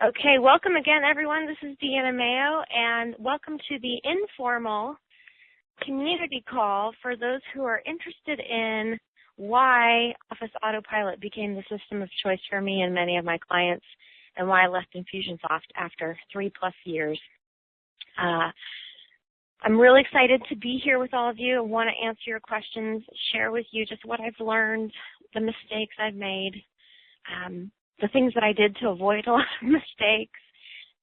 Okay, welcome again, everyone. This is Deanna Mayo, and welcome to the informal community call for those who are interested in why Office Autopilot became the system of choice for me and many of my clients, and why I left Infusionsoft after 3+ years. I'm really excited to be here with all of you. I want to answer your questions, share with you just what I've learned, the mistakes I've made, the things that I did to avoid a lot of mistakes,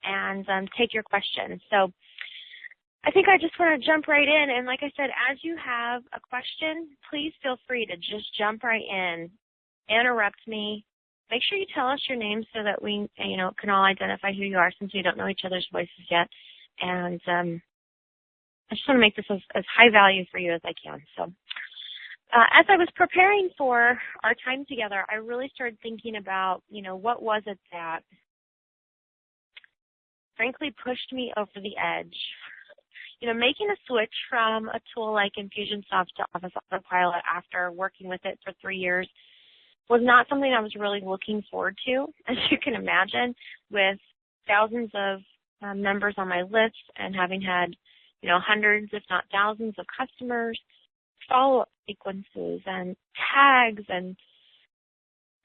and take your questions. So I think I just want to jump right in. And like I said, as you have a question, please feel free to just jump right in, interrupt me. Make sure you tell us your name so that we can all identify who you are, since we don't know each other's voices yet. And I just want to make this as high value for you as I can. So as I was preparing for our time together, I really started thinking about, what was it that frankly pushed me over the edge. Making a switch from a tool like Infusionsoft to Office Autopilot after working with it for 3 years was not something I was really looking forward to, as you can imagine, with thousands of members on my list and having had, hundreds, if not thousands of customers, follow-up sequences and tags, and,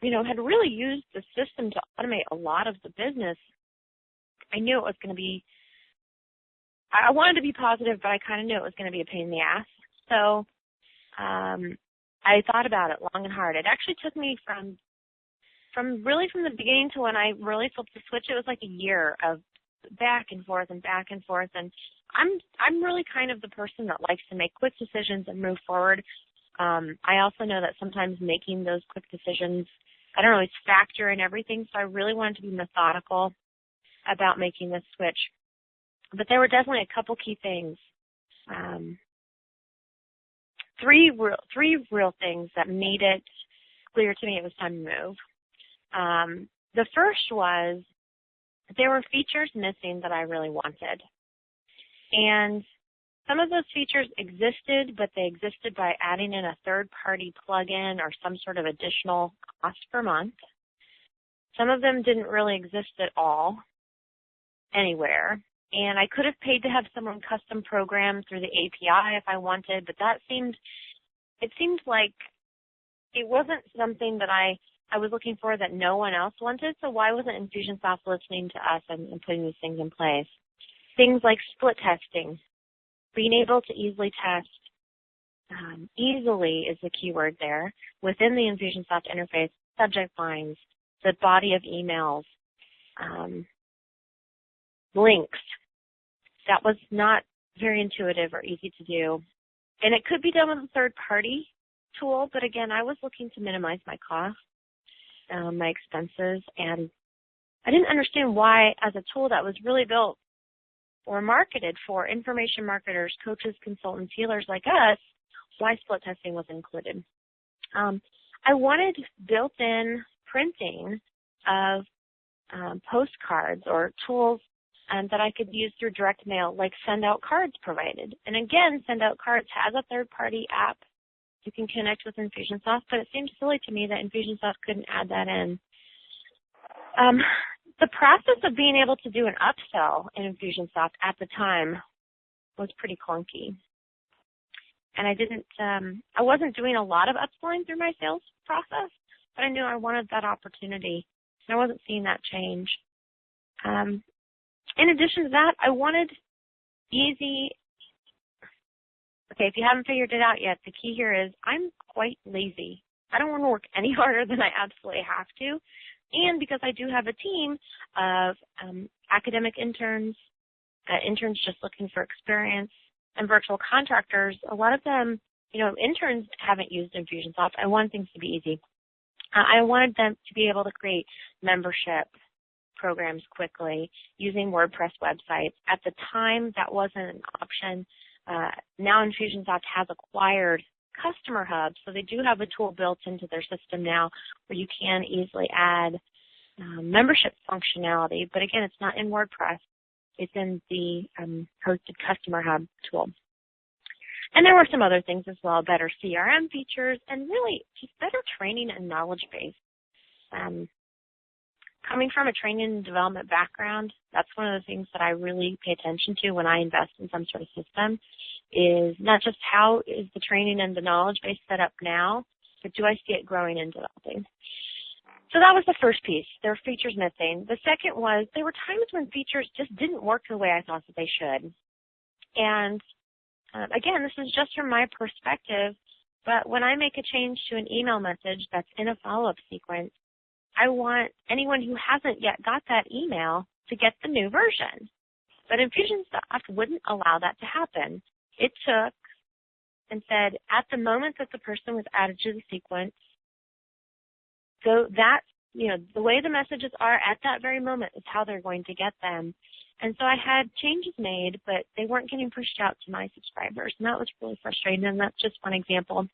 had really used the system to automate a lot of the business. I knew it was going to be, I wanted to be positive, but I kind of knew it was going to be a pain in the ass. So I thought about it long and hard. It actually took me from the beginning to when I really flipped the switch. It was like a year of back and forth and back and forth. And I'm really kind of the person that likes to make quick decisions and move forward. I also know that sometimes making those quick decisions, I don't always factor in everything, so I really wanted to be methodical about making this switch. But there were definitely a couple key things. Three real things that made it clear to me it was time to move. The first was there were features missing that I really wanted. And some of those features existed, but they existed by adding in a third-party plugin or some sort of additional cost per month. Some of them didn't really exist at all anywhere. And I could have paid to have someone custom program through the API if I wanted, but it seemed like it wasn't something that I was looking for that no one else wanted, so why wasn't Infusionsoft listening to us and putting these things in place? Things like split testing, being able to easily test, easily is the key word there, within the Infusionsoft interface, subject lines, the body of emails, links. That was not very intuitive or easy to do. And it could be done with a third-party tool, but again, I was looking to minimize my costs, my expenses, and I didn't understand why, as a tool that was really built or marketed for information marketers, coaches, consultants, healers like us, why split testing was included. I wanted built-in printing of postcards or tools that I could use through direct mail, like Send Out Cards provided. And again, Send Out Cards has a third-party app. You can connect with Infusionsoft, but it seemed silly to me that Infusionsoft couldn't add that in. The process of being able to do an upsell in Infusionsoft at the time was pretty clunky. And I wasn't doing a lot of upselling through my sales process, but I knew I wanted that opportunity, and I wasn't seeing that change. In addition to that, I wanted easy. Okay, if you haven't figured it out yet, the key here is I'm quite lazy. I don't want to work any harder than I absolutely have to. And because I do have a team of academic interns, interns just looking for experience, and virtual contractors, a lot of them, interns haven't used Infusionsoft. I want things to be easy. I wanted them to be able to create membership programs quickly using WordPress websites. At the time, that wasn't an option. Now Infusionsoft has acquired Customer Hub, so they do have a tool built into their system now where you can easily add membership functionality. But again, it's not in WordPress. It's in the hosted Customer Hub tool. And there were some other things as well, better CRM features, and really just better training and knowledge base. Coming from a training and development background, that's one of the things that I really pay attention to when I invest in some sort of system is not just how is the training and the knowledge base set up now, but do I see it growing and developing? So that was the first piece. There were features missing. The second was there were times when features just didn't work the way I thought that they should. And again, this is just from my perspective, but when I make a change to an email message that's in a follow-up sequence, I want anyone who hasn't yet got that email to get the new version. But Infusionsoft wouldn't allow that to happen. It took and said at the moment that the person was added to the sequence, so that, the way the messages are at that very moment is how they're going to get them. And so I had changes made, but they weren't getting pushed out to my subscribers. And that was really frustrating, and that's just one example.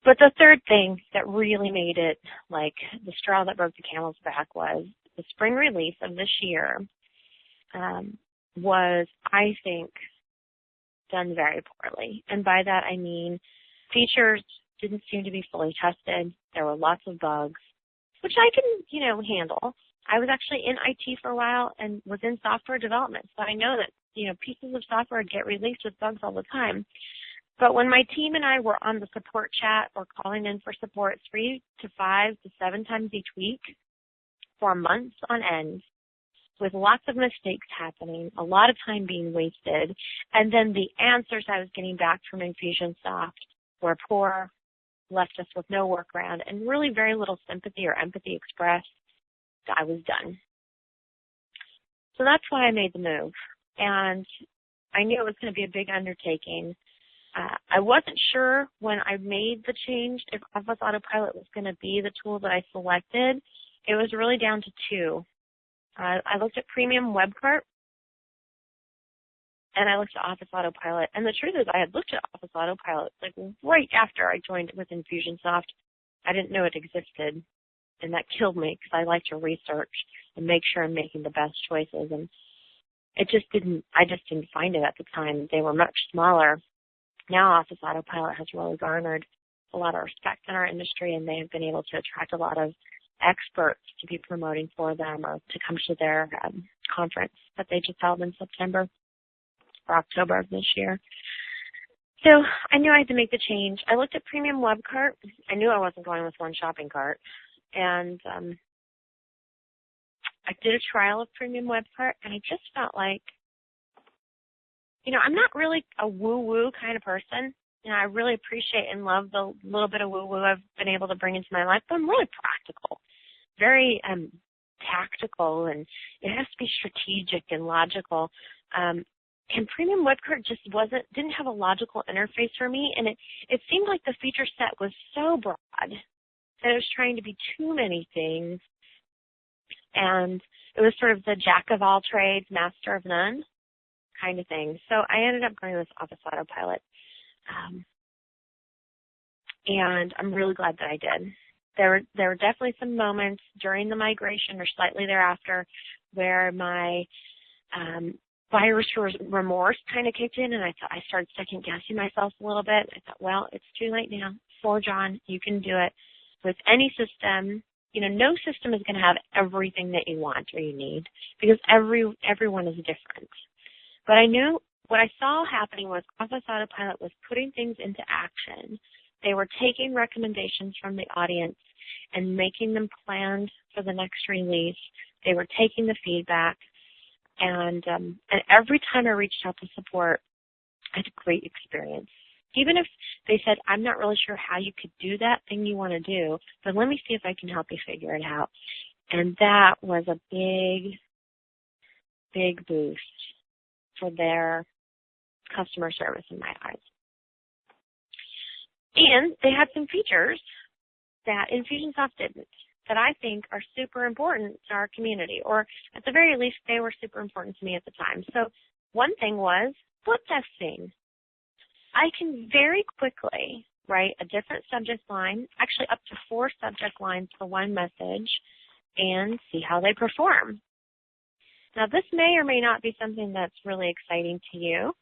But the third thing that really made it like the straw that broke the camel's back was the spring release of this year was, I think, done very poorly. And by that I mean features didn't seem to be fully tested. There were lots of bugs, which I can, handle. I was actually in IT for a while and was in software development, so I know that, pieces of software get released with bugs all the time. But when my team and I were on the support chat or calling in for support 3 to 5 to 7 times each week for months on end, with lots of mistakes happening, a lot of time being wasted, and then the answers I was getting back from Infusionsoft were poor, left us with no workaround, and really very little sympathy or empathy expressed, I was done. So that's why I made the move. And I knew it was going to be a big undertaking. I wasn't sure when I made the change if OfficeAutoPilot was going to be the tool that I selected. It was really down to two. I looked at Premium WebCart, and I looked at OfficeAutoPilot. And the truth is I had looked at OfficeAutoPilot like right after I joined with Infusionsoft. I didn't know it existed, and that killed me because I like to research and make sure I'm making the best choices. And I just didn't find it at the time. They were much smaller. Now OfficeAutoPilot has really garnered a lot of respect in our industry, and they have been able to attract a lot of experts to be promoting for them or to come to their conference that they just held in September or October of this year. So I knew I had to make the change. I looked at Premium WebCart. I knew I wasn't going with one shopping cart. And I did a trial of Premium WebCart, and I just felt like, I'm not really a woo-woo kind of person. I really appreciate and love the little bit of woo-woo I've been able to bring into my life, but I'm really practical, very tactical, and it has to be strategic and logical. And Premium WebCart just didn't have a logical interface for me, and it seemed like the feature set was so broad that it was trying to be too many things, and it was sort of the jack of all trades, master of none kind of thing. So I ended up going with OfficeAutoPilot. And I'm really glad that I did. There were definitely some moments during the migration or slightly thereafter where my buyer's remorse kind of kicked in, and I started second guessing myself a little bit. I thought, well, it's too late now. Forge on. You can do it. With any system, no system is going to have everything that you want or you need because everyone is different. But I knew what I saw happening was OfficeAutoPilot was putting things into action. They were taking recommendations from the audience and making them planned for the next release. They were taking the feedback, and every time I reached out to support, I had a great experience. Even if they said, I'm not really sure how you could do that thing you want to do, but let me see if I can help you figure it out. And that was a big, big boost for their customer service in my eyes. And they had some features that Infusionsoft didn't that I think are super important to our community, or at the very least, they were super important to me at the time. So one thing was flip testing. I can very quickly write a different subject line, actually up to 4 subject lines for one message, and see how they perform. Now, this may or may not be something that's really exciting to you,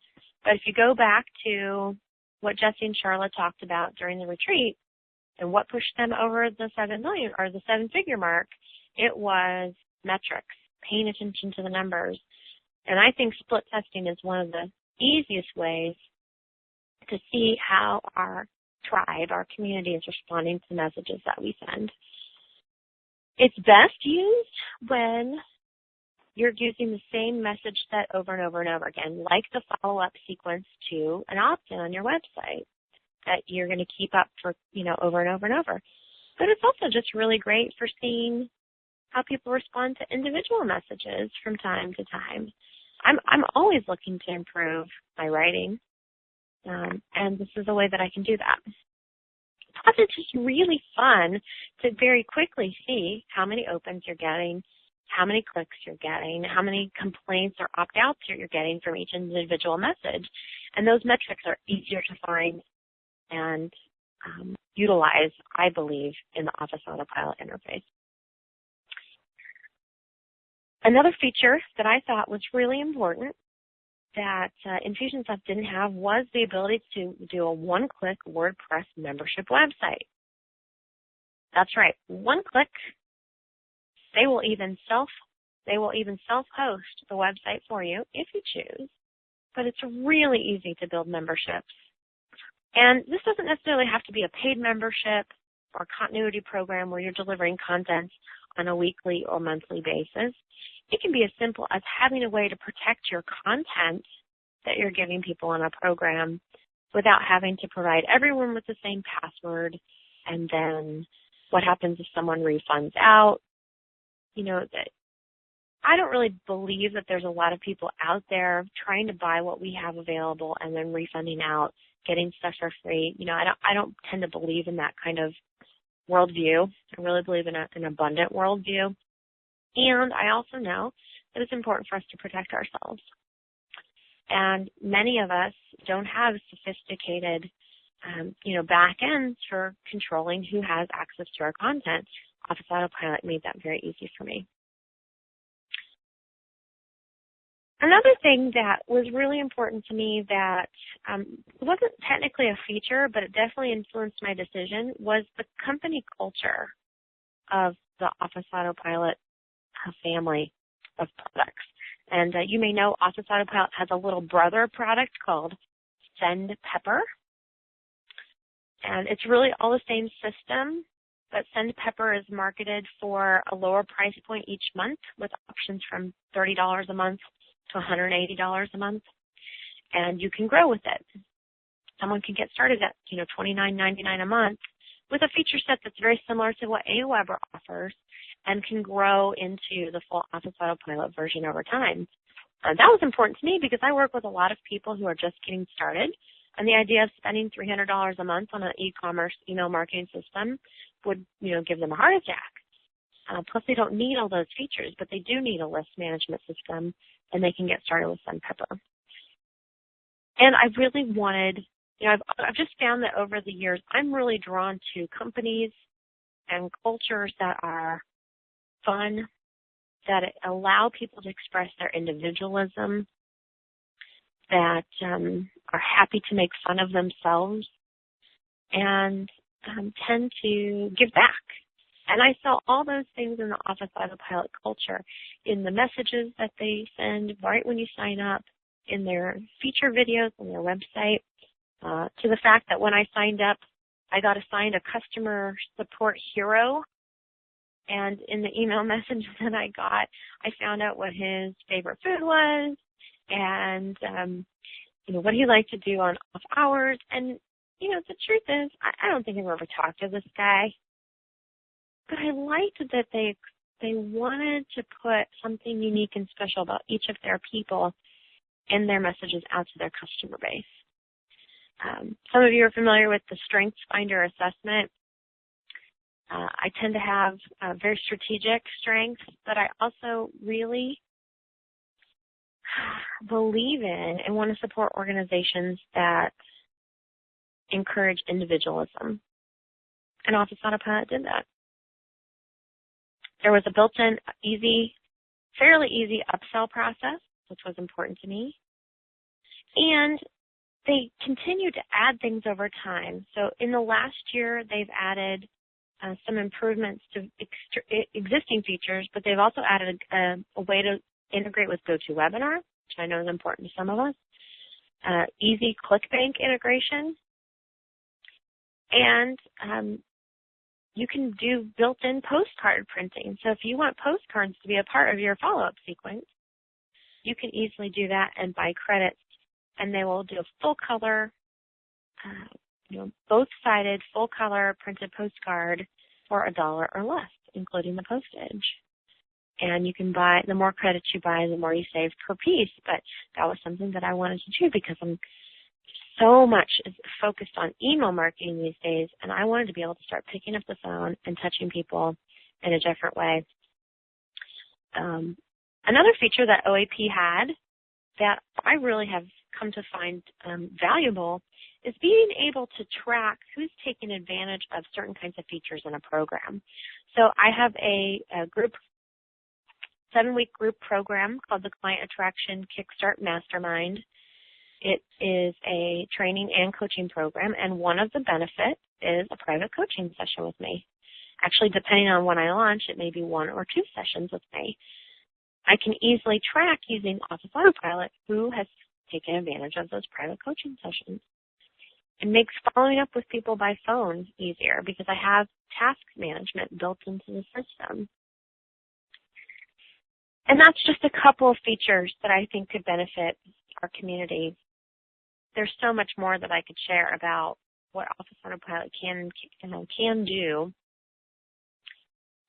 but if you go back to what Jesse and Charlotte talked about during the retreat and what pushed them over the 7 million or the 7-figure mark, It was metrics, paying attention to the numbers. And I think split testing is one of the easiest ways to see how our tribe, our community, is responding to the messages that we send. It's best used when you're using the same message set over and over and over again, like the follow-up sequence to an opt-in on your website that you're going to keep up for, over and over and over. But it's also just really great for seeing how people respond to individual messages from time to time. I'm always looking to improve my writing, and this is a way that I can do that. Plus, it's just really fun to very quickly see how many opens you're getting, how many clicks you're getting, how many complaints or opt-outs you're getting from each individual message. And those metrics are easier to find and utilize, I believe, in the Office Autopilot interface. Another feature that I thought was really important that Infusionsoft didn't have was the ability to do a one-click WordPress membership website. That's right, one click. They will even self-host the website for you if you choose, but it's really easy to build memberships. And this doesn't necessarily have to be a paid membership or continuity program where you're delivering content on a weekly or monthly basis. It can be as simple as having a way to protect your content that you're giving people in a program without having to provide everyone with the same password. And then what happens if someone refunds out? That I don't really believe that there's a lot of people out there trying to buy what we have available and then refunding out, getting stuff for free. I don't tend to believe in that kind of worldview. I really believe in an abundant worldview. And I also know that it's important for us to protect ourselves. And many of us don't have sophisticated, back ends for controlling who has access to our content. Office Autopilot made that very easy for me. Another thing that was really important to me that wasn't technically a feature, but it definitely influenced my decision was the company culture of the Office Autopilot family of products. And you may know Office Autopilot has a little brother product called SendPepper. And it's really all the same system, but SendPepper is marketed for a lower price point each month with options from $30 a month to $180 a month. And you can grow with it. Someone can get started at, $29.99 a month with a feature set that's very similar to what AWeber offers and can grow into the full Office Autopilot version over time. That was important to me because I work with a lot of people who are just getting started, and the idea of spending $300 a month on an e-commerce email marketing system would, give them a heart attack. Plus, they don't need all those features, but they do need a list management system, and they can get started with SendPepper. And I really wanted, I've just found that over the years, I'm really drawn to companies and cultures that are fun, that allow people to express their individualism, that are happy to make fun of themselves, and tend to give back. And I saw all those things in the Office Autopilot culture, in the messages that they send right when you sign up, in their feature videos on their website, to the fact that when I signed up, I got assigned a customer support hero. And in the email message that I got, I found out what his favorite food was and, what he liked to do on off hours. And, the truth is, I don't think I've ever talked to this guy. But I liked that they wanted to put something unique and special about each of their people in their messages out to their customer base. Some of you are familiar with the Strengths Finder assessment. I tend to have very strategic strengths, but I also really believe in and want to support organizations that encourage individualism. And Office Autopilot did that. There was a built-in, fairly easy upsell process, which was important to me. And they continue to add things over time. So in the last year, they've added some improvements to existing features, but they've also added a way to integrate with GoToWebinar, which I know is important to some of us, easy ClickBank integration, and you can do built-in postcard printing. So if you want postcards to be a part of your follow-up sequence, you can easily do that and buy credits, and they will do a full-color, both-sided, full-color printed postcard for $1 or less, including the postage. And you can buy, the more credits you buy, the more you save per piece. But that was something that I wanted to do because I'm so much focused on email marketing these days, and I wanted to be able to start picking up the phone and touching people in a different way. Another feature that OAP had that I really have come to find valuable is being able to track who's taking advantage of certain kinds of features in a program. So I have a group, 7-week group program called the Client Attraction Kickstart Mastermind. It is a training and coaching program, and one of the benefits is a private coaching session with me. Actually, depending on when I launch, it may be 1 or 2 sessions with me. I can easily track using OfficeAutoPilot who has taken advantage of those private coaching sessions. It makes following up with people by phone easier because I have task management built into the system. And that's just a couple of features that I think could benefit our community. There's so much more that I could share about what OfficeAutoPilot can do,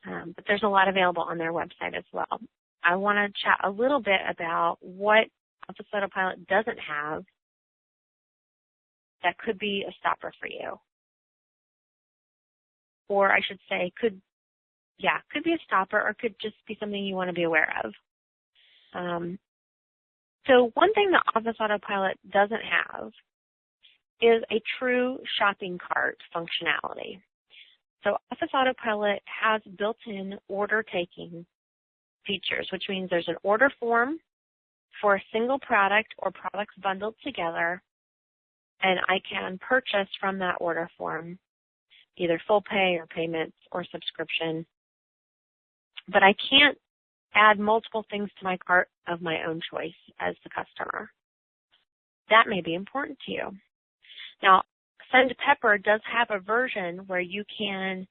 but there's a lot available on their website as well. I want to chat a little bit about what OfficeAutoPilot doesn't have that could be a stopper for you. Or I should say could be a stopper or could just be something you want to be aware of. So one thing that OfficeAutoPilot doesn't have is a true shopping cart functionality. So OfficeAutoPilot has built-in order-taking features, which means there's an order form for a single product or products bundled together, and I can purchase from that order form either full pay or payments or subscription. But I can't add multiple things to my cart of my own choice as the customer. That may be important to you. Now, SendPepper does have a version where you can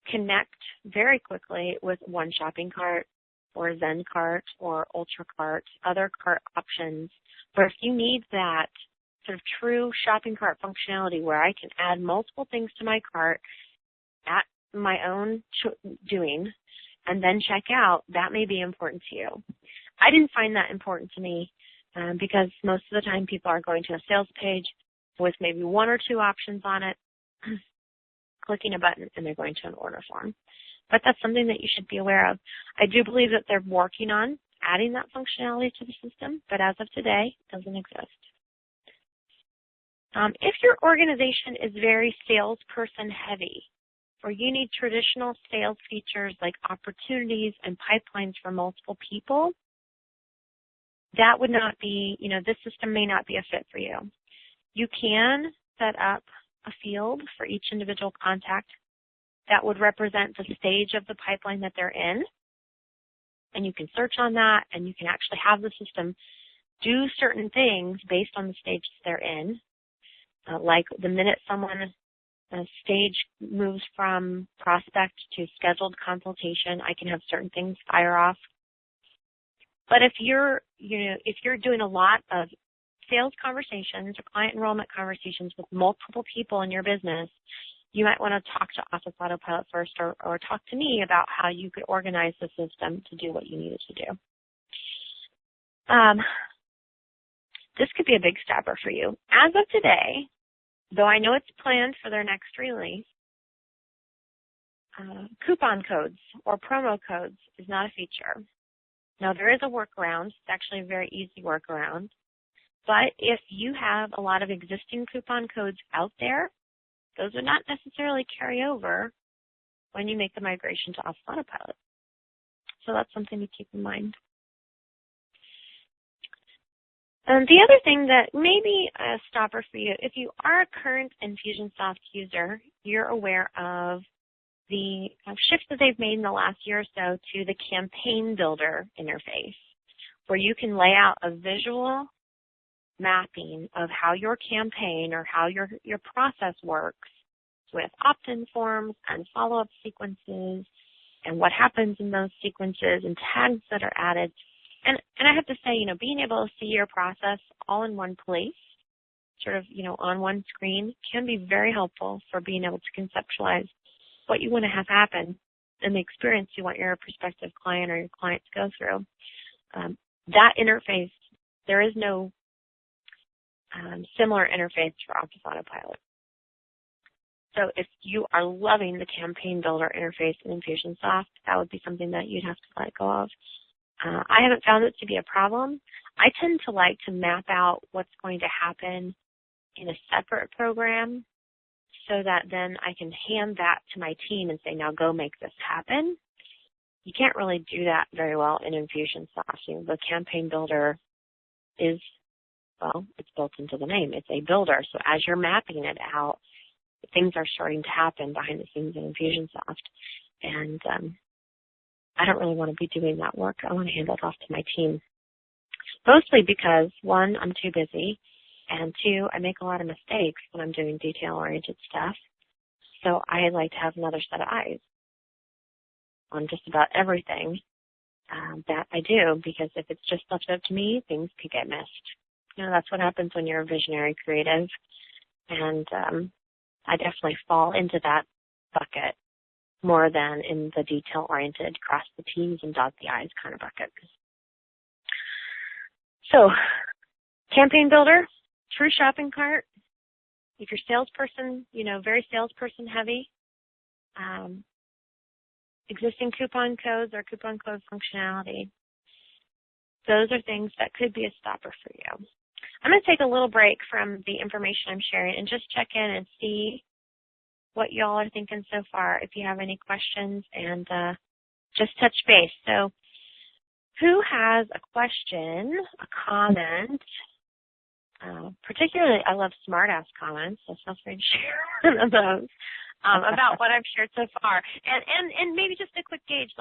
connect very quickly with One Shopping Cart or Zen Cart or Ultra Cart, other cart options, where if you need that sort of true shopping cart functionality where I can add multiple things to my cart at my own doing and then check out, that may be important to you. I didn't find that important to me because most of the time people are going to a sales page with maybe 1 or 2 options on it, clicking a button, and they're going to an order form. But that's something that you should be aware of. I do believe that they're working on adding that functionality to the system, but as of today, it doesn't exist. If your organization is very salesperson heavy, or you need traditional sales features like opportunities and pipelines for multiple people, that would not be, this system may not be a fit for you. You can set up a field for each individual contact that would represent the stage of the pipeline that they're in, and you can search on that, and you can actually have the system do certain things based on the stages they're in, like the minute someone stage moves from prospect to scheduled consultation, I can have certain things fire off. But if you're doing a lot of sales conversations or client enrollment conversations with multiple people in your business, you might want to talk to OfficeAutoPilot first or talk to me about how you could organize the system to do what you needed to do. This could be a big stopper for you. As of today, though I know it's planned for their next release, coupon codes or promo codes is not a feature. Now, there is a workaround. It's actually a very easy workaround. But if you have a lot of existing coupon codes out there, those would not necessarily carry over when you make the migration to OfficeAutoPilot. So that's something to keep in mind. The other thing that may be a stopper for you, if you are a current Infusionsoft user, you're aware of the shift that they've made in the last year or so to the campaign builder interface, where you can lay out a visual mapping of how your campaign or how your process works with opt-in forms and follow-up sequences and what happens in those sequences and tags that are added. And I have to say, being able to see your process all in one place, sort of, on one screen, can be very helpful for being able to conceptualize what you want to have happen and the experience you want your prospective client or your client to go through. That interface, there is no similar interface for OfficeAutoPilot. So if you are loving the campaign builder interface in Infusionsoft, that would be something that you'd have to let go of. I haven't found it to be a problem. I tend to like to map out what's going to happen in a separate program so that then I can hand that to my team and say, now go make this happen. You can't really do that very well in Infusionsoft. The campaign builder is, it's built into the name. It's a builder. So as you're mapping it out, things are starting to happen behind the scenes in Infusionsoft. And I don't really want to be doing that work. I want to hand it off to my team. Mostly because, one, I'm too busy, and two, I make a lot of mistakes when I'm doing detail-oriented stuff. So I like to have another set of eyes on just about everything that I do, because if it's just left up to me, things could get missed. That's what happens when you're a visionary creative. And I definitely fall into that bucket more than in the detail-oriented, cross the T's and dot the I's kind of bucket. So, campaign builder, true shopping cart. If you're salesperson, very salesperson heavy, existing coupon codes or coupon code functionality, those are things that could be a stopper for you. I'm going to take a little break from the information I'm sharing and just check in and see what y'all are thinking so far, if you have any questions, and just touch base. So who has a question, a comment? Particularly, I love smart-ass comments, so feel free to share one of those about what I've shared so far. And maybe just a quick gauge,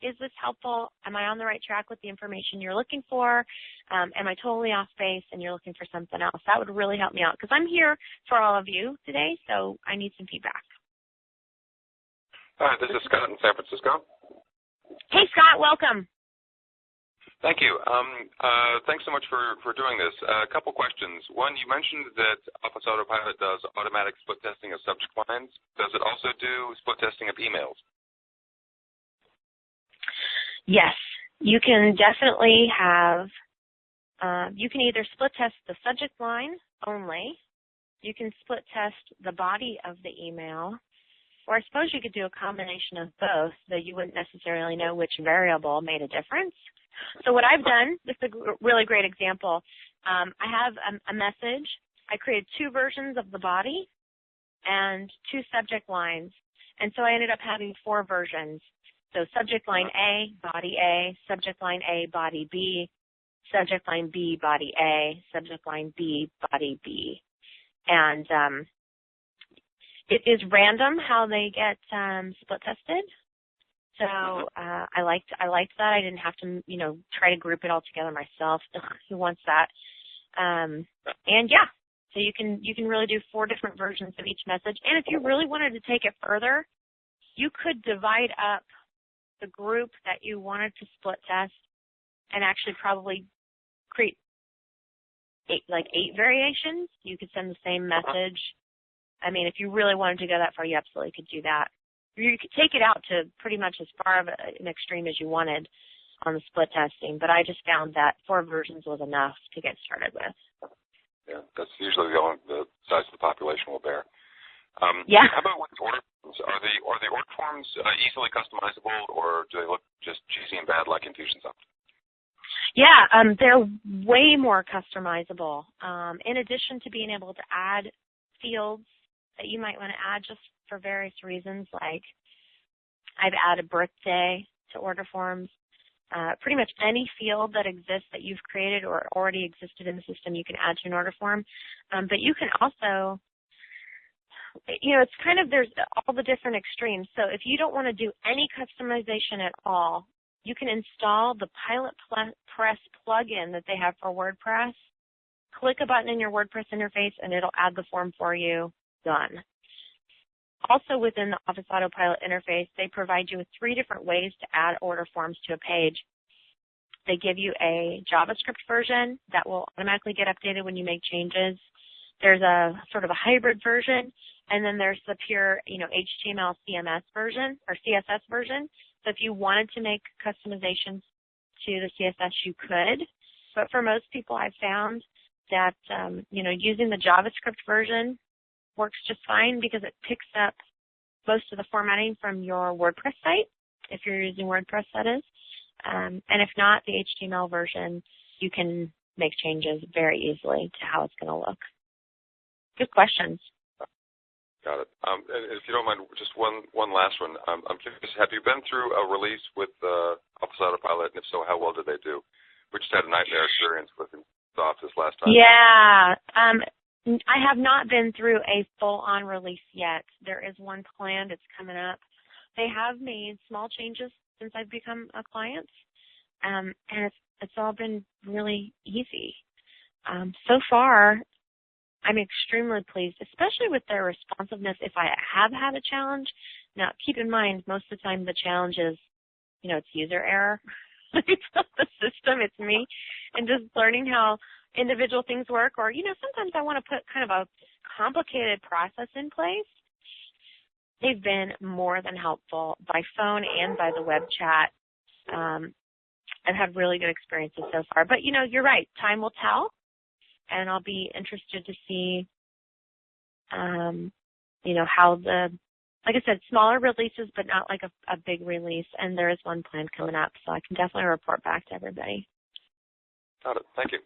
is this helpful? Am I on the right track with the information you're looking for? Am I totally off base and you're looking for something else? That would really help me out, because I'm here for all of you today, so I need some feedback. Hi, this is Scott in San Francisco. Hey, Scott, welcome. Thank you. Thanks so much for doing this. A couple questions. One, you mentioned that OfficeAutoPilot does automatic split testing of subject lines. Does it also do split testing of emails? Yes. You can definitely have, you can either split test the subject line only, you can split test the body of the email, or I suppose you could do a combination of both, though you wouldn't necessarily know which variable made a difference. So what I've done, this is a really great example. I have a message. I created two versions of the body and two subject lines. And so I ended up having four versions. So subject line A, body A, subject line A, body B, subject line B, body A, subject line B, body B. And it is random how they get split tested. So I liked that. I didn't have to, try to group it all together myself. Who wants that? And yeah, so you can really do four different versions of each message. And if you really wanted to take it further, you could divide up the group that you wanted to split test and actually probably create eight variations. You could send the same message. I mean, if you really wanted to go that far, you absolutely could do that. You could take it out to pretty much as far of an extreme as you wanted on the split testing, but I just found that four versions was enough to get started with. Yeah, that's usually the size of the population will bear. Yeah. How about with order forms? Are the order forms easily customizable, or do they look just cheesy and bad like Infusionsoft? Yeah, they're way more customizable. In addition to being able to add fields that you might want to add just for various reasons, like I've added birthday to order forms. Pretty much any field that exists that you've created or already existed in the system, you can add to an order form. But you can also it's kind of, there's all the different extremes. So if you don't want to do any customization at all, you can install the Pilot Press plugin that they have for WordPress. Click a button in your WordPress interface, and it'll add the form for you. Done. Also within the Office Autopilot interface, they provide you with 3 different ways to add order forms to a page. They give you a JavaScript version that will automatically get updated when you make changes. There's a sort of a hybrid version, and then there's the pure, HTML CMS version or CSS version. So if you wanted to make customizations to the CSS, you could. But for most people, I've found that, using the JavaScript version works just fine because it picks up most of the formatting from your WordPress site, if you're using WordPress, that is. And if not, the HTML version, you can make changes very easily to how it's going to look. Good questions. Got it. And if you don't mind, just one last one. I'm curious, have you been through a release with Office Autopilot, and if so, how well did they do? We just had a nightmare experience with the Office last time. Yeah. I have not been through a full-on release yet. There is one planned. It's coming up. They have made small changes since I've become a client, and it's all been really easy. So far, I'm extremely pleased, especially with their responsiveness if I have had a challenge. Now, keep in mind, most of the time the challenge is, it's user error. It's not the system, it's me. And just learning how individual things work, or, sometimes I want to put kind of a complicated process in place. They've been more than helpful by phone and by the web chat. I've had really good experiences so far. But, you're right. Time will tell. And I'll be interested to see, how like I said, smaller releases, but not like a big release. And there is one planned coming up, so I can definitely report back to everybody. Got it. Thank you.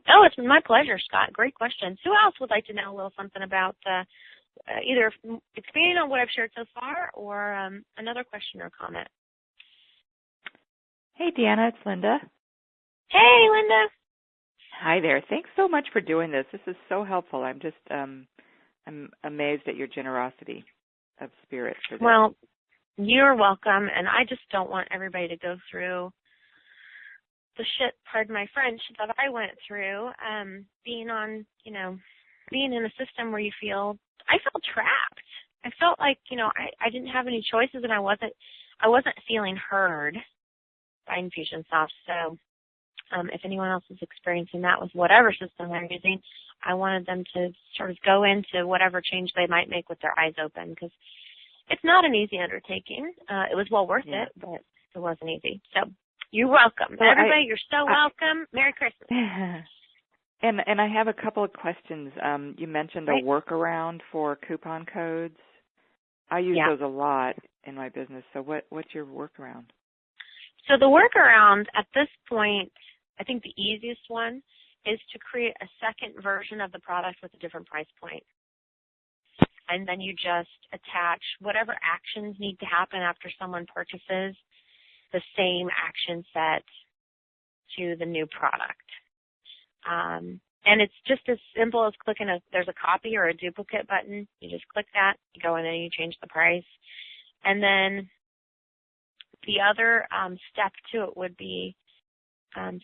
Oh, it's my pleasure, Scott. Great questions. Who else would like to know a little something about either expanding on what I've shared so far or another question or comment? Hey, Deanna, it's Linda. Hey, Linda. Hi there. Thanks so much for doing this. This is so helpful. I'm just I'm amazed at your generosity of spirit for this. Well, you're welcome, and I just don't want everybody to go through the shit, pardon my French, that I went through, being in a system where I felt trapped. I felt like, I didn't have any choices, and I wasn't feeling heard by Infusionsoft. So if anyone else is experiencing that with whatever system they're using, I wanted them to sort of go into whatever change they might make with their eyes open, because it's not an easy undertaking. It was well worth it, but it wasn't easy. So you're welcome. Well, everybody, you're so welcome. Merry Christmas. And I have a couple of questions. You mentioned a workaround for coupon codes. I use those a lot in my business. So what's your workaround? So the workaround at this point, I think the easiest one is to create a second version of the product with a different price point. And then you just attach whatever actions need to happen after someone purchases the same action set to the new product. And it's just as simple as clicking there's a copy or a duplicate button. You just click that, you go in and you change the price. And then the other step to it would be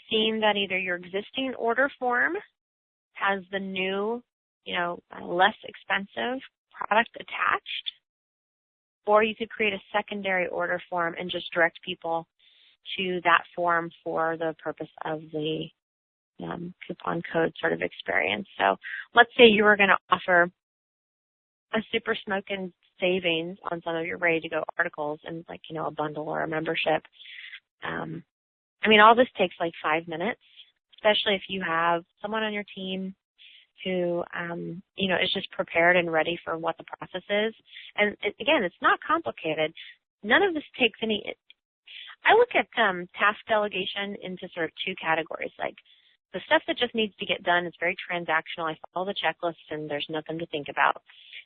seeing that either your existing order form has the new, less expensive product attached, or you could create a secondary order form and just direct people to that form for the purpose of the coupon code sort of experience. So let's say you were going to offer a super smoking savings on some of your ready-to-go articles and a bundle or a membership. All this takes like 5 minutes, especially if you have someone on your team who, is just prepared and ready for what the process is. And again, it's not complicated. None of this takes any. I look at task delegation into sort of 2 categories. Like the stuff that just needs to get done is very transactional. I follow the checklist and there's nothing to think about.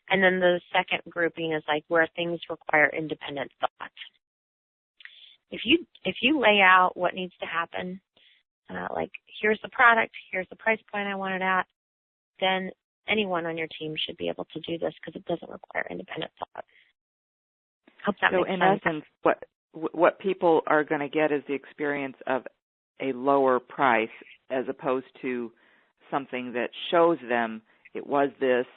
And then the second grouping is like where things require independent thought. If you lay out what needs to happen, like here's the product, here's the price point I want it at, then anyone on your team should be able to do this because it doesn't require independent thought. Hope that makes sense. So in essence, what people are going to get is the experience of a lower price as opposed to something that shows them it was this,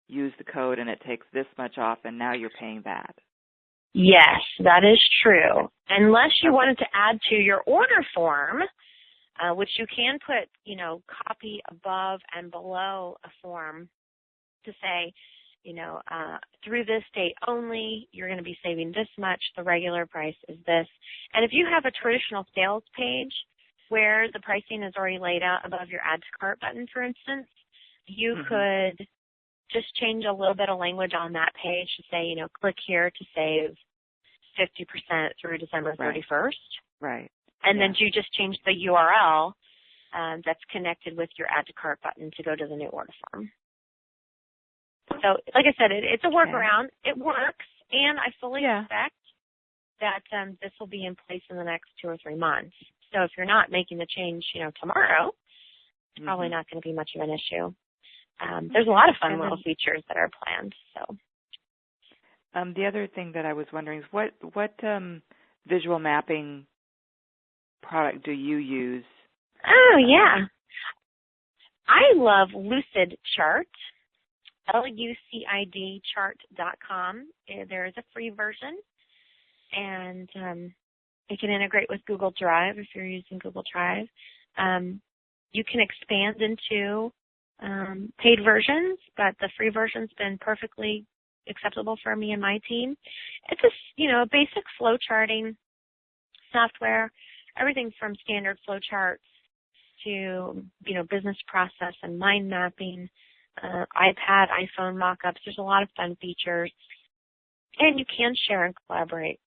use the code, and it takes this much off, and now you're paying that. Yes, that is true. Unless you wanted to add to your order form, which you can put, copy above and below a form to say, through this date only, you're going to be saving this much. The regular price is this. And if you have a traditional sales page where the pricing is already laid out above your add to cart button, for instance, you could just change a little bit of language on that page to say, click here to save 50% through December 31st. Right. And then you just change the URL that's connected with your add to cart button to go to the new order form. So, like I said, it's a workaround. It works, and I fully expect that this will be in place in the next 2 or 3 months. So if you're not making the change, tomorrow, it's probably not going to be much of an issue. There's a lot of fun little features that are planned. So, the other thing that I was wondering is what visual mapping product do you use? Oh, yeah. I love Lucid Chart, LUCID chart.com. There is a free version, and it can integrate with Google Drive if you're using Google Drive. You can expand into paid versions, but the free version's been perfectly acceptable for me and my team. It's a basic flow charting software, everything from standard flow charts to business process and mind mapping, iPad, iPhone mock-ups. There's a lot of fun features, and you can share and collaborate.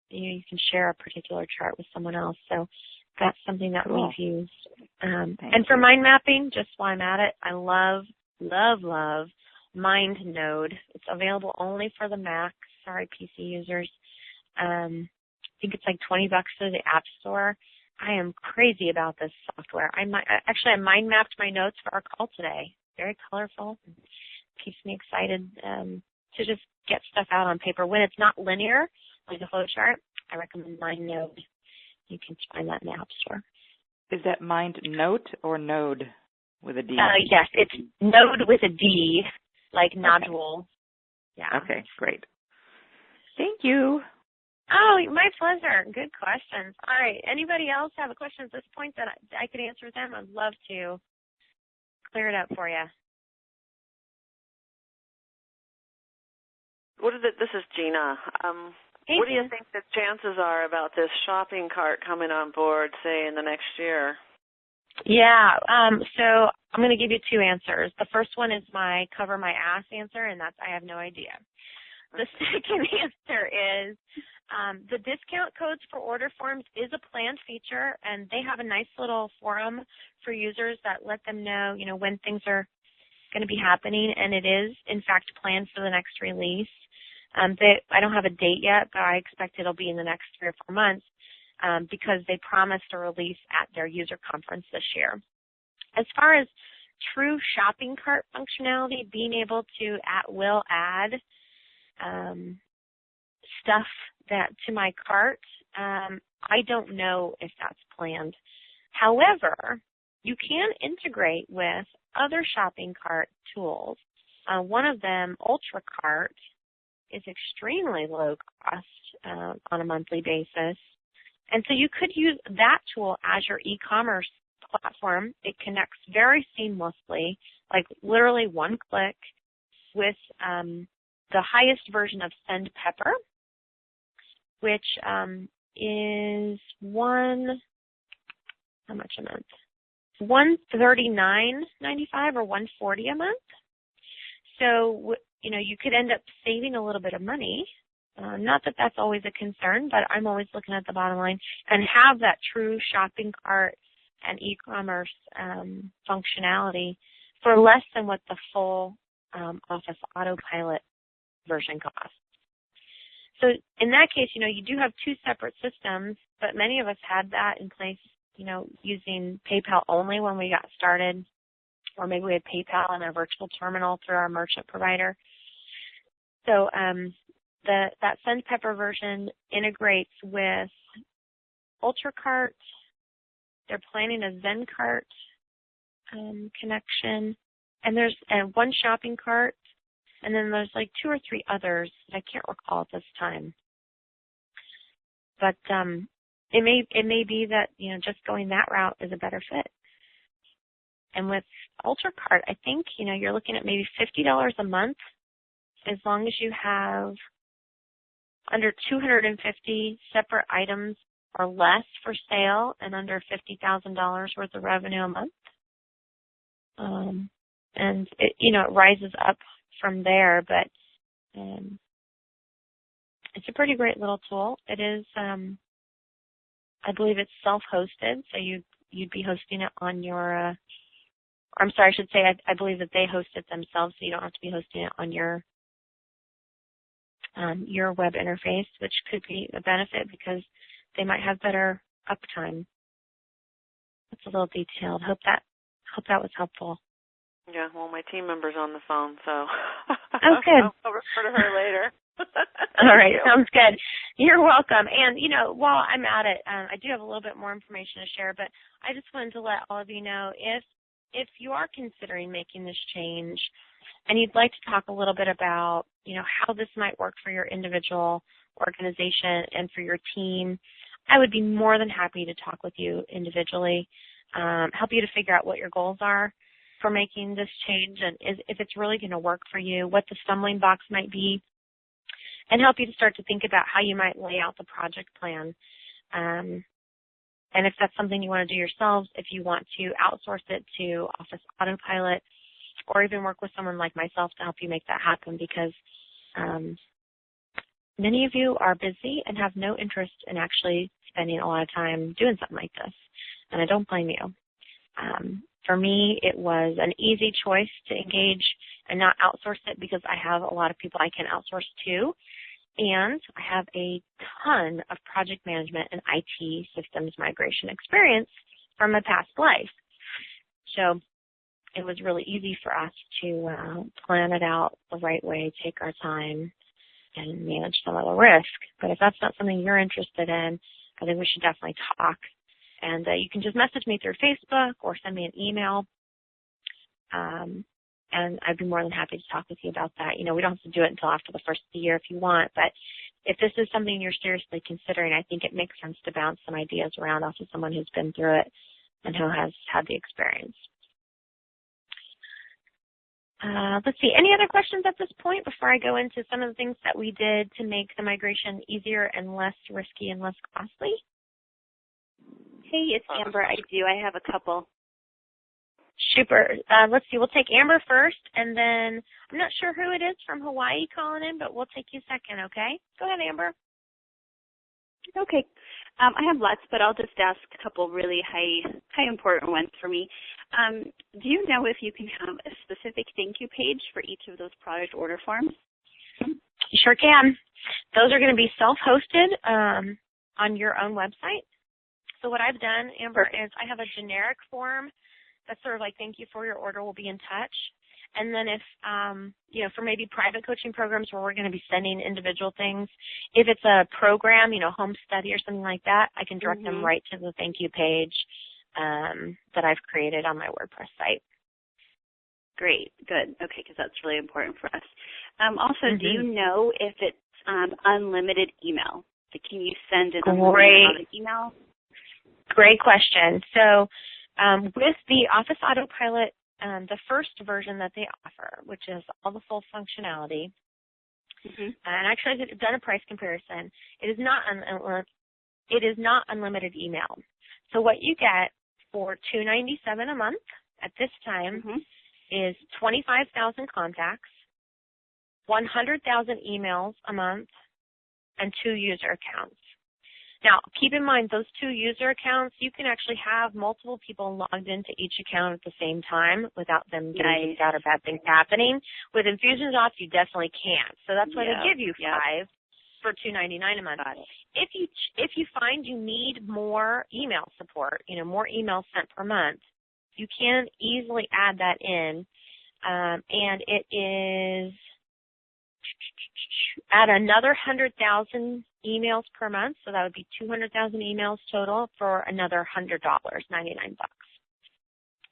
You can share a particular chart with someone else. So that's something that we've used. And for mind mapping, just while I'm at it, I love MindNode. It's available only for the Mac. Sorry, PC users. I think it's like $20 through the App Store. I am crazy about this software. I mind mapped my notes for our call today. Very colorful. Keeps me excited to just get stuff out on paper. When it's not linear, like a flow chart, I recommend MindNode. You can find that in the App Store. Is that MindNote or Node with a D? Yes, it's Node with a D, like nodule. Yeah. Okay, great. Thank you. Oh, my pleasure. Good questions. All right. Anybody else have a question at this point that I could answer them? I'd love to clear it up for you. This is Gina. What do you think the chances are about this shopping cart coming on board, say, in the next year? Yeah, so I'm going to give you 2 answers. The first one is my cover my ass answer, and that's I have no idea. The second answer is the discount codes for order forms is a planned feature, and they have a nice little forum for users that let them know, when things are going to be happening, and it is, in fact, planned for the next release. I don't have a date yet, but I expect it'll be in the next 3 or 4 months because they promised a release at their user conference this year. As far as true shopping cart functionality, being able to at will add stuff to my cart, I don't know if that's planned. However, you can integrate with other shopping cart tools. One of them, UltraCart, is extremely low cost on a monthly basis. And so you could use that tool as your e-commerce platform. It connects very seamlessly, like literally one click with the highest version of SendPepper, which is how much a month? $139.95 or $140 a month. So, you could end up saving a little bit of money. Not that that's always a concern, but I'm always looking at the bottom line and have that true shopping cart and e-commerce functionality for less than what the full OfficeAutoPilot version costs. So in that case, you do have 2 separate systems, but many of us had that in place, using PayPal only when we got started. or maybe we had PayPal and a virtual terminal through our merchant provider. So that SendPepper version integrates with UltraCart. They're planning a ZenCart connection, and there's one shopping cart, and then there's like 2 or 3 others that I can't recall at this time. But it may be that just going that route is a better fit. And with UltraCart, I think you're looking at maybe $50 a month, as long as you have under 250 separate items or less for sale and under $50,000 worth of revenue a month. And it rises up from there, but it's a pretty great little tool. It is, I believe it's self-hosted, so you'd be hosting it on your, I'm sorry, I should say I believe that they host it themselves, so you don't have to be hosting it on your web interface, which could be a benefit because they might have better uptime. That's a little detailed. Hope that was helpful. Yeah, well, my team member's on the phone, so oh, good. I'll refer to her later. All right, sounds good. You're welcome. And, while I'm at it, I do have a little bit more information to share, but I just wanted to let all of you know if you are considering making this change and you'd like to talk a little bit about, how this might work for your individual organization and for your team, I would be more than happy to talk with you individually, help you to figure out what your goals are for making this change and if it's really going to work for you, what the stumbling blocks might be, and help you to start to think about how you might lay out the project plan. And if that's something you want to do yourselves, if you want to outsource it to OfficeAutoPilot or even work with someone like myself to help you make that happen, because many of you are busy and have no interest in actually spending a lot of time doing something like this, and I don't blame you. For me, it was an easy choice to engage and not outsource it because I have a lot of people I can outsource to, and I have a ton of project management and IT systems migration experience from my past life. So it was really easy for us to plan it out the right way, take our time, and manage some of the risk. But if that's not something you're interested in, I think we should definitely talk. And you can just message me through Facebook or send me an email, and I'd be more than happy to talk with you about that. We don't have to do it until after the first of the year if you want, but if this is something you're seriously considering, I think it makes sense to bounce some ideas around off of someone who's been through it and who has had the experience. Let's see, any other questions at this point before I go into some of the things that we did to make the migration easier and less risky and less costly? Hey, it's Amber. I have a couple. Super. Let's see. We'll take Amber first, and then I'm not sure who it is from Hawaii calling in, but we'll take you second, okay? Go ahead, Amber. Okay. I have lots, but I'll just ask a couple really high important ones for me. Do you know if you can have a specific thank you page for each of those product order forms? You sure can. Those are going to be self-hosted on your own website. So what I've done, Amber, is I have a generic form that's sort of like thank you for your order, we'll be in touch. And then if, for maybe private coaching programs where we're going to be sending individual things, if it's a program, home study or something like that, I can direct them right to the thank you page that I've created on my WordPress site. Great. Good. Okay, because that's really important for us. Also, do you know if it's unlimited email? So can you send an unlimited email? Great question. So with the Office Autopilot, the first version that they offer, which is all the full functionality, and actually I've done a price comparison, it is not unlimited email. So what you get for $297 a month at this time is 25,000 contacts, 100,000 emails a month, and 2 user accounts. Now, keep in mind, those 2 user accounts, you can actually have multiple people logged into each account at the same time without them getting kicked out or bad things happening. With Infusionsoft, you definitely can't. So that's why they give you 5 for $299 a month. If you find you need more email support, more emails sent per month, you can easily add that in, and it is at another 100,000 emails per month, so that would be 200,000 emails total for another $100, $99.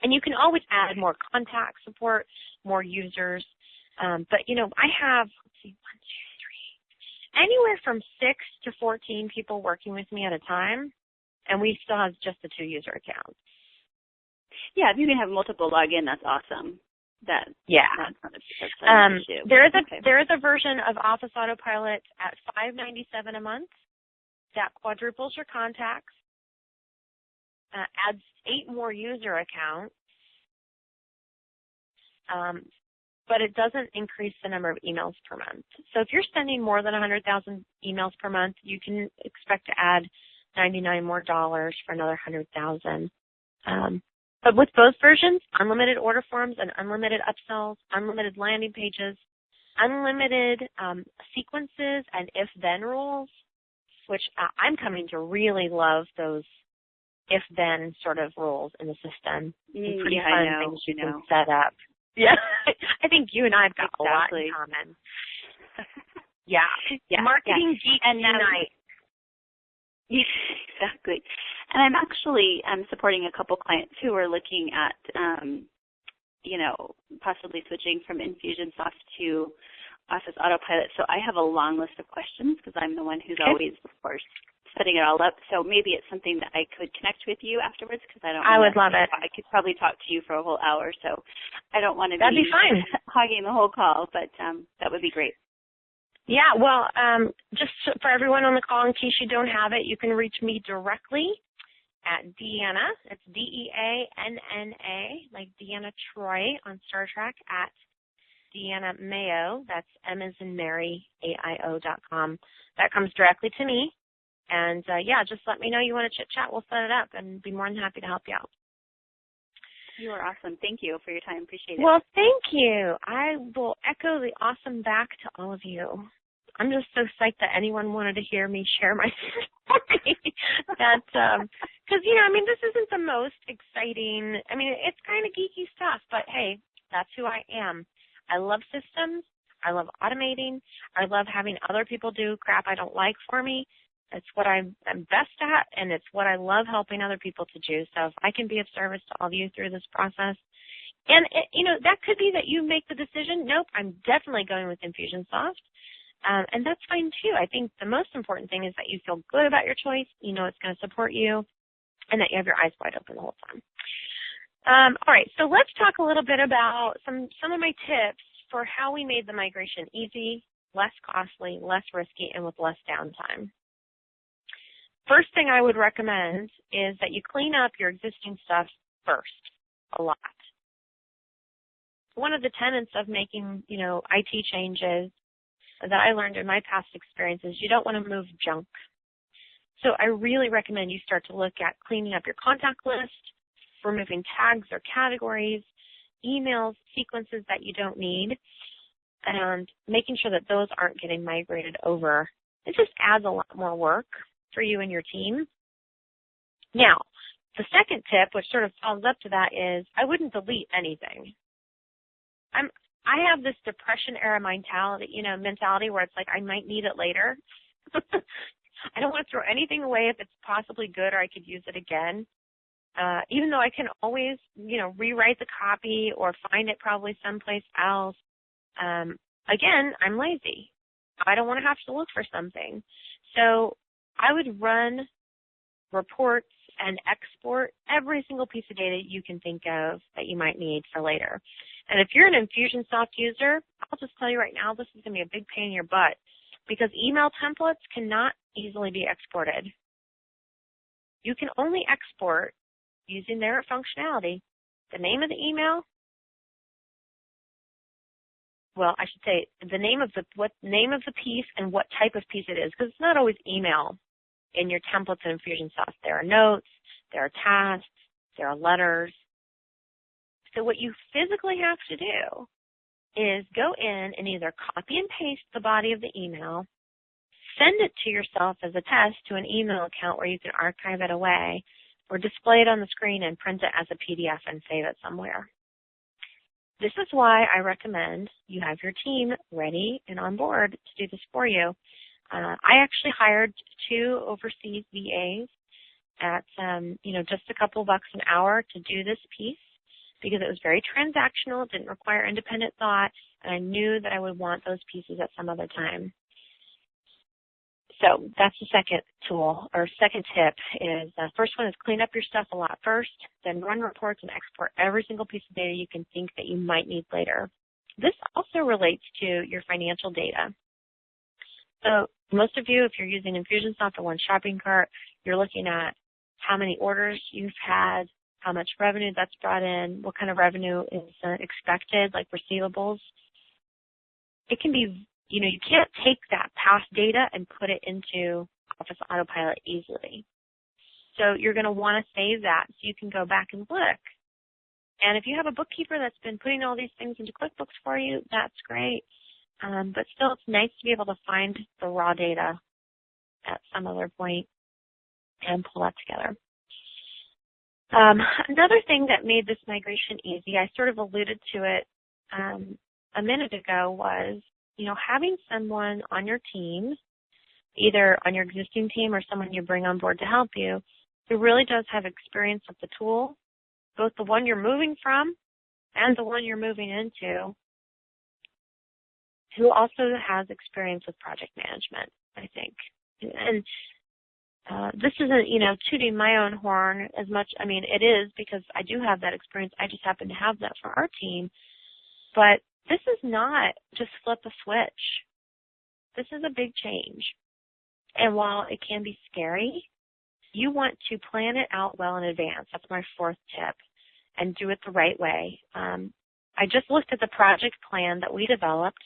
And you can always add more contact support, more users. But, you know, I have, let's see, 1, 2, 3, anywhere from 6 to 14 people working with me at a time, and we still have just the 2 user accounts. Yeah, if you can have multiple login, that's awesome. That's not an issue. There is a version of Office Autopilot at $5.97 a month that quadruples your contacts, adds 8 more user accounts, but it doesn't increase the number of emails per month. So if you're sending more than 100,000 emails per month, you can expect to add $99 more for another 100,000. But with both versions, unlimited order forms and unlimited upsells, unlimited landing pages, unlimited sequences and if-then rules, which I'm coming to really love those if-then sort of rules in the system. Pretty fun things you can set up. Yeah, I think you and I have got a lot in common. Yeah. Marketing geek unite. Exactly. And I'm actually supporting a couple clients who are looking at, possibly switching from Infusionsoft to Office Autopilot. So I have a long list of questions because I'm the one who's always, of course, setting it all up. So maybe it's something that I could connect with you afterwards because I would love it. I could probably talk to you for a whole hour. So I don't want to That'd be fine. hogging the whole call, but that would be great. Yeah, well, just for everyone on the call, in case you don't have it, you can reach me directly at Deanna. It's DEANNA, like Deanna Troy on Star Trek, at Deanna Mayo. That's M as in Mary, AIO.com. That comes directly to me. And, just let me know you want to chit-chat. We'll set it up and be more than happy to help you out. You are awesome. Thank you for your time. Appreciate it. Well, thank you. I will echo the awesome back to all of you. I'm just so psyched that anyone wanted to hear me share my story. Because, this isn't the most exciting. It's kind of geeky stuff, but hey, that's who I am. I love systems. I love automating. I love having other people do crap I don't like for me. It's what I'm best at, and it's what I love helping other people to do. So if I can be of service to all of you through this process, and, that could be that you make the decision, nope, I'm definitely going with Infusionsoft. And that's fine, too. I think the most important thing is that you feel good about your choice, you know it's going to support you, and that you have your eyes wide open the whole time. All right, so let's talk a little bit about some of my tips for how we made the migration easy, less costly, less risky, and with less downtime. First thing I would recommend is that you clean up your existing stuff first, a lot. One of the tenets of making, IT changes that I learned in my past experiences, you don't want to move junk. So I really recommend you start to look at cleaning up your contact list, removing tags or categories, emails, sequences that you don't need, and making sure that those aren't getting migrated over. It just adds a lot more work for you and your team. Now, the second tip, which sort of follows up to that, is I wouldn't delete anything. I have this depression-era mentality where it's like I might need it later. I don't want to throw anything away if it's possibly good or I could use it again. Even though I can always, rewrite the copy or find it probably someplace else. Again, I'm lazy. I don't want to have to look for something. So I would run reports and export every single piece of data you can think of that you might need for later. And if you're an Infusionsoft user, I'll just tell you right now, this is going to be a big pain in your butt because email templates cannot easily be exported. You can only export using their functionality, the name of the email, I should say the name of the piece and what type of piece it is, because it's not always email in your templates in Infusionsoft. There are notes, there are tasks, there are letters. So what you physically have to do is go in and either copy and paste the body of the email, send it to yourself as a test to an email account where you can archive it away, or display it on the screen and print it as a PDF and save it somewhere. This is why I recommend you have your team ready and on board to do this for you. I actually hired 2 overseas VAs at just a couple bucks an hour to do this piece because it was very transactional, it didn't require independent thought, and I knew that I would want those pieces at some other time. So that's the second tool, or second tip is the first one is clean up your stuff a lot first, then run reports and export every single piece of data you can think that you might need later. This also relates to your financial data. So most of you, if you're using Infusionsoft or One Shopping Cart, you're looking at how many orders you've had, how much revenue that's brought in, what kind of revenue is expected, like receivables. It can be, you can't take that past data and put it into Office Autopilot easily. So you're going to want to save that so you can go back and look. And if you have a bookkeeper that's been putting all these things into QuickBooks for you, that's great. But still, it's nice to be able to find the raw data at some other point and pull that together. Another thing that made this migration easy, I sort of alluded to it a minute ago, was having someone on your team, either on your existing team or someone you bring on board to help you, who really does have experience with the tool, both the one you're moving from and the one you're moving into, who also has experience with project management, I think. And this isn't, tooting my own horn as much. I mean, it is because I do have that experience. I just happen to have that for our team. But this is not just flip a switch. This is a big change. And while it can be scary, you want to plan it out well in advance. That's my 4th tip. And do it the right way. I just looked at the project plan that we developed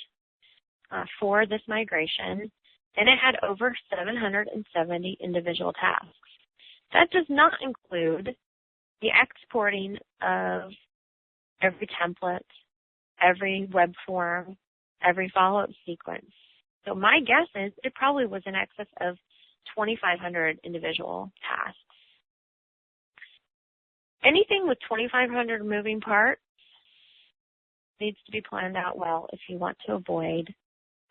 for this migration, and it had over 770 individual tasks. That does not include the exporting of every template, every web form, every follow-up sequence. So my guess is it probably was in excess of 2,500 individual tasks. Anything with 2,500 moving parts needs to be planned out well if you want to avoid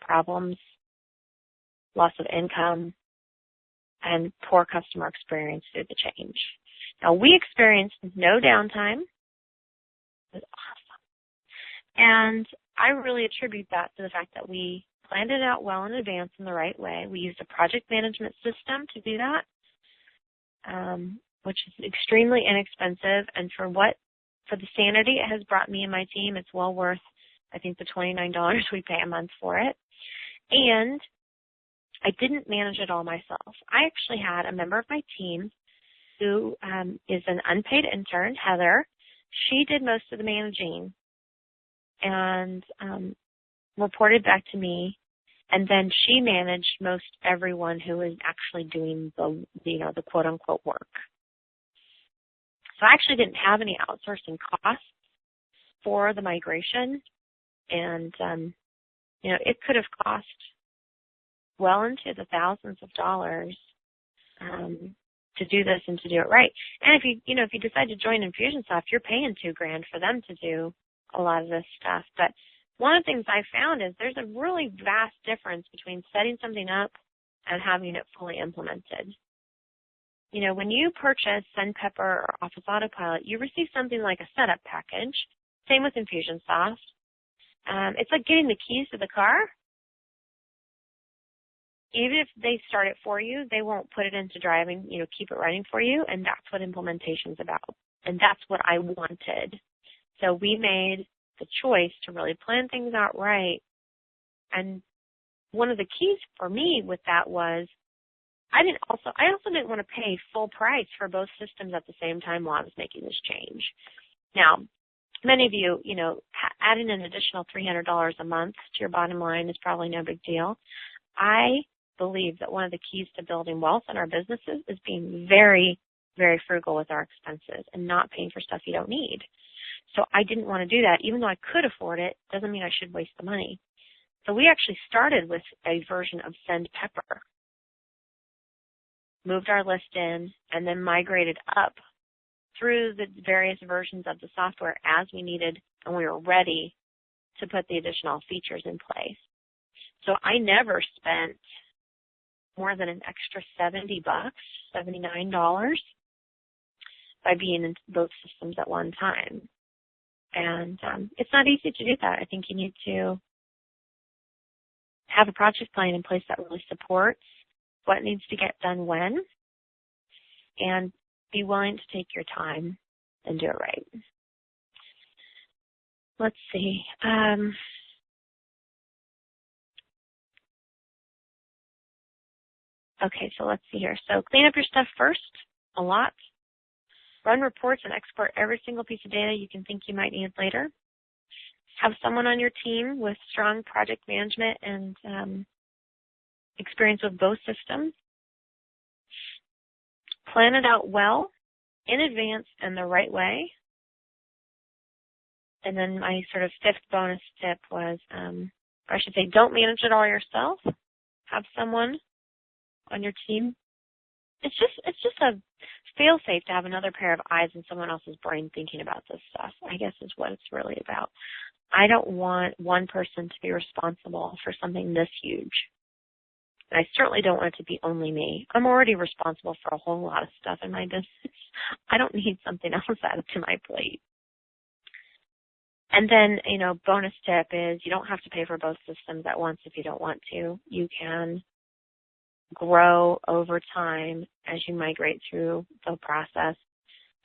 problems, loss of income, and poor customer experience through the change. Now, we experienced no downtime. It was awesome. And I really attribute that to the fact that we planned it out well in advance in the right way. We used a project management system to do that, which is extremely inexpensive. And for the sanity it has brought me and my team, it's well worth, I think, the $29 we pay a month for it. And I didn't manage it all myself. I actually had a member of my team who is an unpaid intern, Heather. She did most of the managing and reported back to me, and then she managed most everyone who was actually doing the quote-unquote work. So I actually didn't have any outsourcing costs for the migration, and it could have cost well into the thousands of dollars to do this and to do it right. And if you decide to join Infusionsoft, you're paying $2,000 for them to do a lot of this stuff. But one of the things I found is there's a really vast difference between setting something up and having it fully implemented. When you purchase SendPepper or Office Autopilot, you receive something like a setup package. Same with Infusionsoft. It's like getting the keys to the car. Even if they start it for you, they won't put it into driving, keep it running for you, and that's what implementation's about. And that's what I wanted. So we made the choice to really plan things out right. And one of the keys for me with that was I also didn't want to pay full price for both systems at the same time while I was making this change. Now, many of you, adding an additional $300 a month to your bottom line is probably no big deal. I believe that one of the keys to building wealth in our businesses is being very, very frugal with our expenses and not paying for stuff you don't need. So I didn't want to do that. Even though I could afford it, doesn't mean I should waste the money. So we actually started with a version of SendPepper. moved our list in, and then migrated up through the various versions of the software as we needed, and we were ready to put the additional features in place. So I never spent more than an extra $70, $79 by being in both systems at one time. And it's not easy to do that. I think you need to have a project plan in place that really supports what needs to get done when, and be willing to take your time and do it right. Let's see. Okay, so let's see here. So clean up your stuff first, a lot. Run reports and export every single piece of data you can think you might need later. Have someone on your team with strong project management and experience with both systems. Plan it out well, in advance, and the right way. And then my sort of fifth bonus tip was, or I should say, don't manage it all yourself. Have someone on your team. It's just a fail-safe to have another pair of eyes in someone else's brain thinking about this stuff, I guess is what it's really about. I don't want one person to be responsible for something this huge. And I certainly don't want it to be only me. I'm already responsible for a whole lot of stuff in my business. I don't need something else added to my plate. And then, bonus tip is you don't have to pay for both systems at once if you don't want to. You can grow over time as you migrate through the process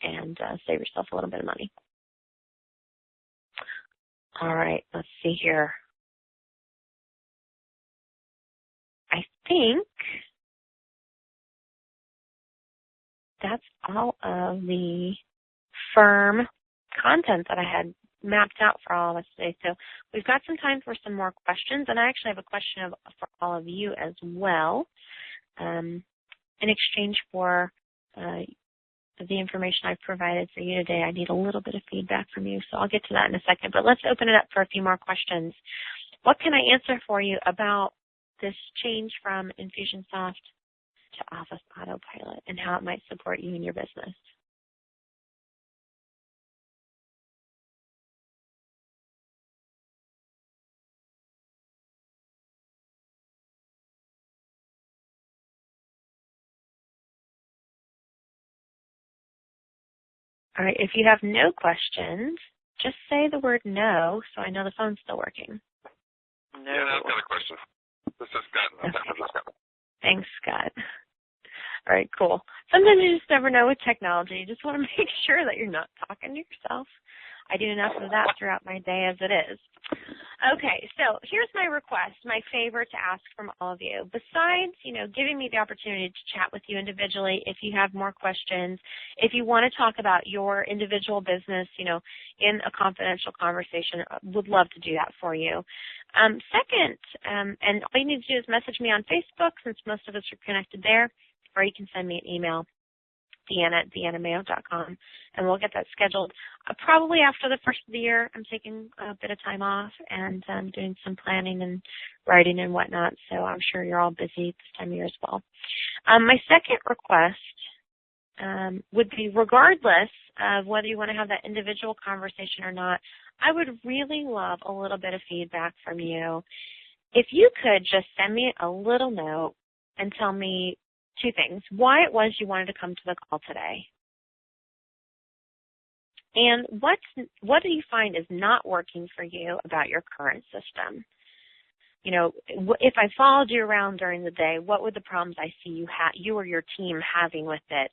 and save yourself a little bit of money. All right, let's see here. I think that's all of the firm content that I had mapped out for all of us today. So we've got some time for some more questions, and I actually have a question for all of you as well. In exchange for the information I've provided for you today, I need a little bit of feedback from you, so I'll get to that in a second. But let's open it up for a few more questions. What can I answer for you about this change from Infusionsoft to Office Autopilot and how it might support you in your business? All right, if you have no questions, just say the word no so I know the phone's still working. No. Yeah, I've got a question. This is Scott. Okay. Thanks, Scott. All right, cool. Sometimes you just never know with technology. You just want to make sure that you're not talking to yourself. I do enough of that throughout my day as it is. Okay, so here's my request, my favor to ask from all of you. Besides, giving me the opportunity to chat with you individually, if you have more questions, if you want to talk about your individual business, in a confidential conversation, I would love to do that for you. Second, and all you need to do is message me on Facebook, since most of us are connected there, or you can send me an email, deanna@deannamayo.com, and we'll get that scheduled. Probably after the first of the year, I'm taking a bit of time off and doing some planning and writing and whatnot, so I'm sure you're all busy this time of year as well. My second request would be, regardless of whether you want to have that individual conversation or not, I would really love a little bit of feedback from you. If you could just send me a little note and tell me two things: why it was you wanted to come to the call today, and what do you find is not working for you about your current system. If I followed you around during the day, what would the problems I see you or your team having with it?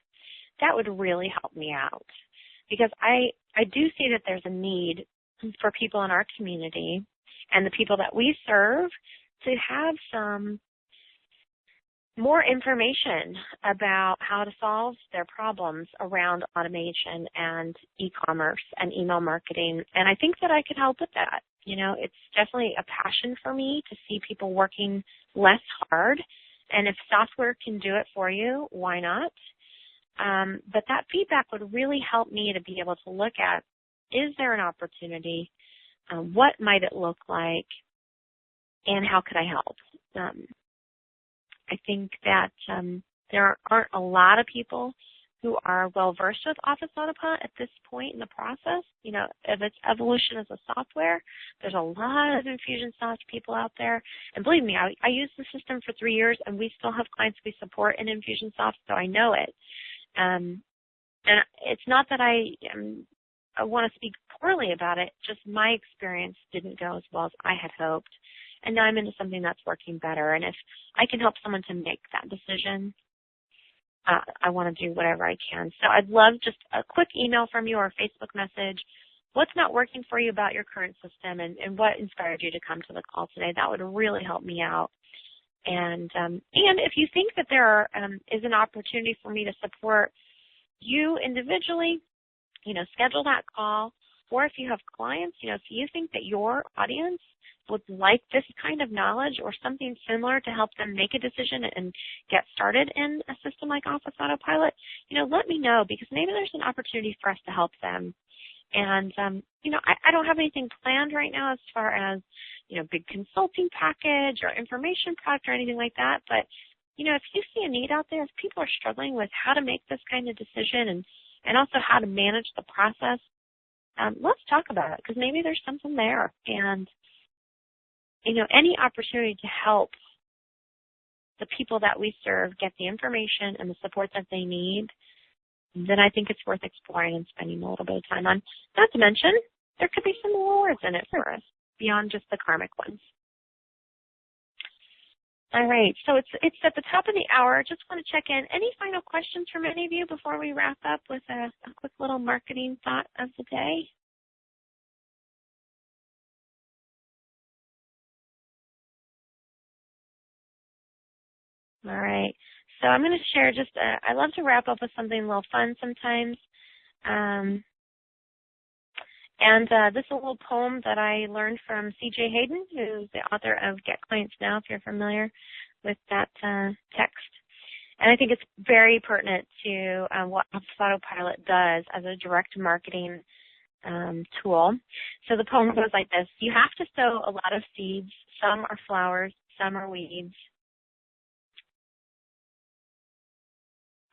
That would really help me out, because I do see that there's a need for people in our community and the people that we serve to have some more information about how to solve their problems around automation and e-commerce and email marketing. And I think that I could help with that. It's definitely a passion for me to see people working less hard. And if software can do it for you, why not? But that feedback would really help me to be able to look at, is there an opportunity? What might it look like? And how could I help? I think that there aren't a lot of people who are well-versed with OfficeAutoPilot at this point in the process. You know, of its evolution as a software, there's a lot of Infusionsoft people out there. And believe me, I used the system for 3 years, and we still have clients we support in Infusionsoft, so I know it. And it's not that I want to speak poorly about it, just my experience didn't go as well as I had hoped. And now I'm into something that's working better. And if I can help someone to make that decision, I want to do whatever I can. So I'd love just a quick email from you or a Facebook message. What's not working for you about your current system, and what inspired you to come to the call today? That would really help me out. And if you think that there is an opportunity for me to support you individually, you know, schedule that call. Or if you have clients, you know, if you think that your audience would like this kind of knowledge or something similar to help them make a decision and get started in a system like OfficeAutoPilot, you know, let me know, because maybe there's an opportunity for us to help them. And, you know, I don't have anything planned right now as far as, you know, big consulting package or information product or anything like that. But, you know, if you see a need out there, if people are struggling with how to make this kind of decision and also how to manage the process, let's talk about it, because maybe there's something there. And, you know, any opportunity to help the people that we serve get the information and the support that they need, then I think it's worth exploring and spending a little bit of time on. Not to mention, there could be some rewards in it for us beyond just the karmic ones. All right, so it's at the top of the hour. Just want to check in. Any final questions from any of you before we wrap up with a quick little marketing thought of the day? All right, so I'm going to share just I love to wrap up with something a little fun sometimes. This is a little poem that I learned from C.J. Hayden, who's the author of Get Clients Now, if you're familiar with that text. And I think it's very pertinent to what OfficeAutoPilot does as a direct marketing tool. So the poem goes like this: you have to sow a lot of seeds. Some are flowers, some are weeds.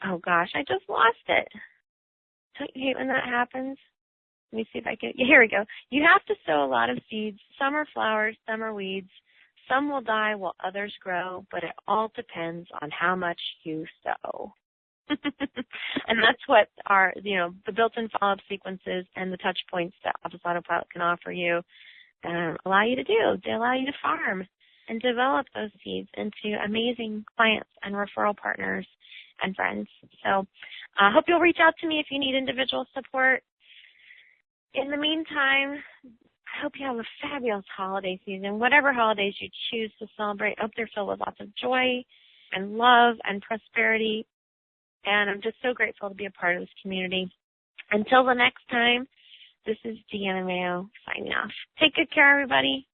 Oh gosh, I just lost it. Don't you hate when that happens? Let me see if I can. Here we go. You have to sow a lot of seeds. Some are flowers, some are weeds. Some will die while others grow, but it all depends on how much you sow. And that's what our, you know, the built-in follow-up sequences and the touch points that OfficeAutoPilot can offer you allow you to do. They allow you to farm and develop those seeds into amazing clients and referral partners and friends. So I hope you'll reach out to me if you need individual support. In the meantime, I hope you have a fabulous holiday season. Whatever holidays you choose to celebrate, I hope they're filled with lots of joy and love and prosperity. And I'm just so grateful to be a part of this community. Until the next time, this is Deanna Mayo signing off. Take good care, everybody.